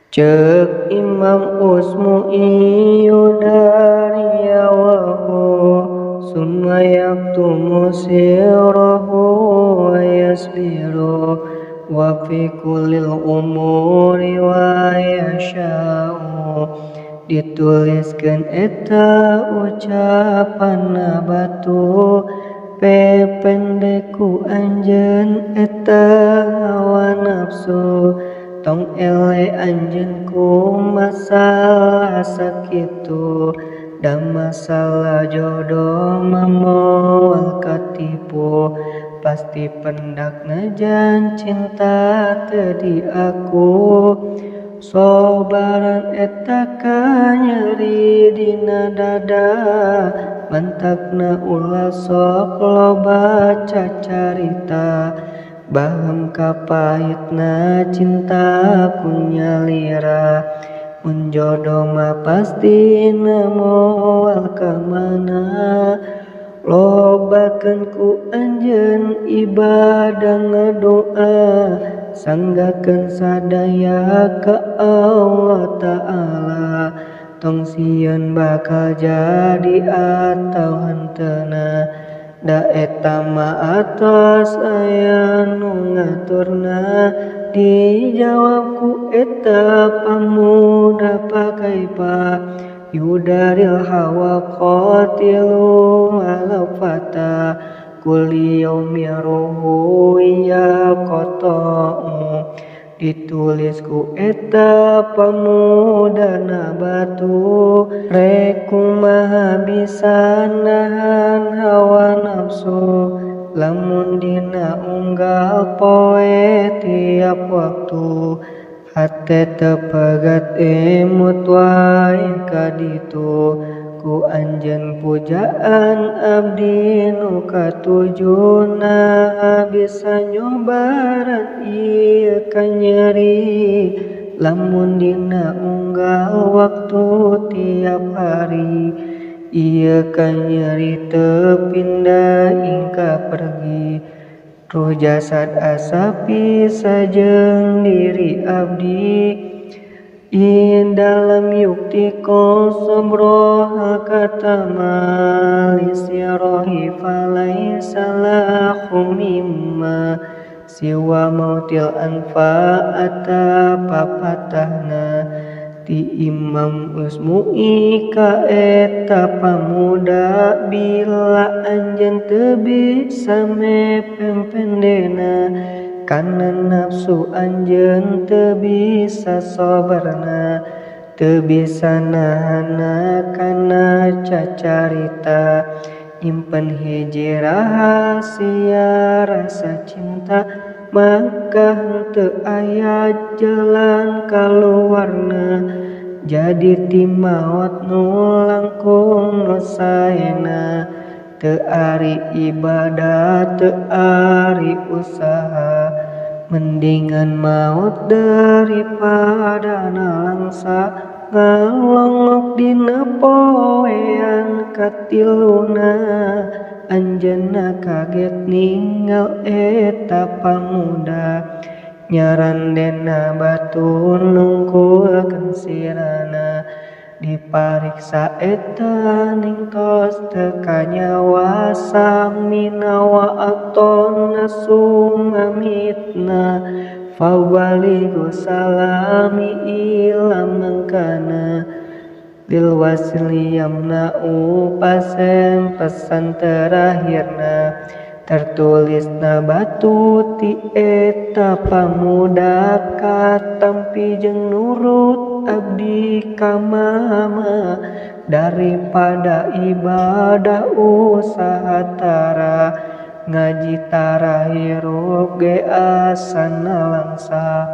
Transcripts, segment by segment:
Cek Imam Usmu'i yudariyawahu summa yaktumu sirahu wa yasbiru wa fi kullil umuri wa yasha'u. Dituliskeun eta ucapan batu pependeku anjeun eta hawa nafsu tong ele anjeun ku masalah sakitu da masalah jodoh mamoal katipu pasti pendakna jan cinta teu di aku sobaran eta ka nyeri dina dada mantakna ulah sok loba cacarita bahem kapahitna cinta kunyalira mun jodoh mah pastina moal ka mana lobakeun ku anjeun ibadah ngadoa sanggakeun sadaya ka Allah Ta'ala tong sieun bakal jadi atau henteuna da eta mah atos aya nu ngaturna dijawab ku eta pamuda pakaipa yudaril hawa qatilu malafata kulli yaumi ruhu ya qata'u. Ditulis ku eta pamuda na batu rek kumaha bisa nahan hawa nafsu lamun dina unggal poe tiap waktu hate teu pegat emut wae ka ditu ku anjeun pujaan abdi nu katujuna bisa nyobaran ieu ka nyeri lamun dina unggal waktu tiap hari ieu ka nyeri teu pindah ingka pergi ruh jasad asapi sajeng diri abdi in dalam yukti kosobroha kata malisyarohi falaisa lahu mimma siwa mautil anfa'ata papatahna. Ti Imam Usmu'i ka eta pamuda bila anjeun teu bisa mepempendena kana nafsu anjeun teu bisa sabarna teu bisa nahana kana cacarita nyimpen hiji rahasia rasa cinta maka henteu aya jalan kaluarna jadi ti maot nu langkung nu saena teu ari ibadah teu ari usaha mendingan maot daripada nalangsa ngalongok dina poean katiluna anjeunna kaget ninggal eta pamuda nyarandena batu nungkulkeun sirana dipariksa eta ning tos teu kanyawa samina wa atonna sumamitna fawaligu salami ila mangkana lil wasli yamna'u pasem pesan terakhirna tertulis na batu ti eta pamuda katampi jeung nurut abdi ka mama daripada ibadah usaha tara ngaji tara hirup ge asana langsa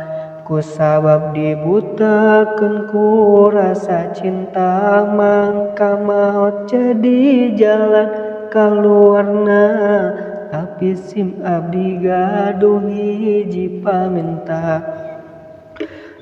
kusabab dibutakeun ku rasa cinta mangka maot jadi jalan kaluarna tapi sim abdi gaduh hiji paminta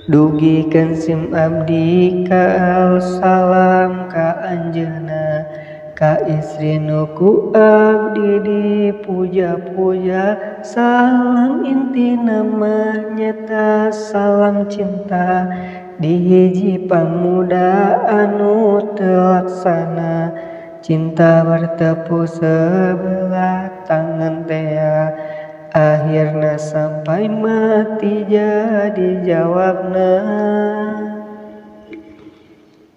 Dugikeun sim abdi ka salam ka anjeunna, ka istri nu ku abdi dipuja-puja. Salam intina mah nyata salam cinta, di hiji pamuda anu teu laksana. Cinta bertepuk sebelah tangan tea, akhirna sampai mati jadi jawabna.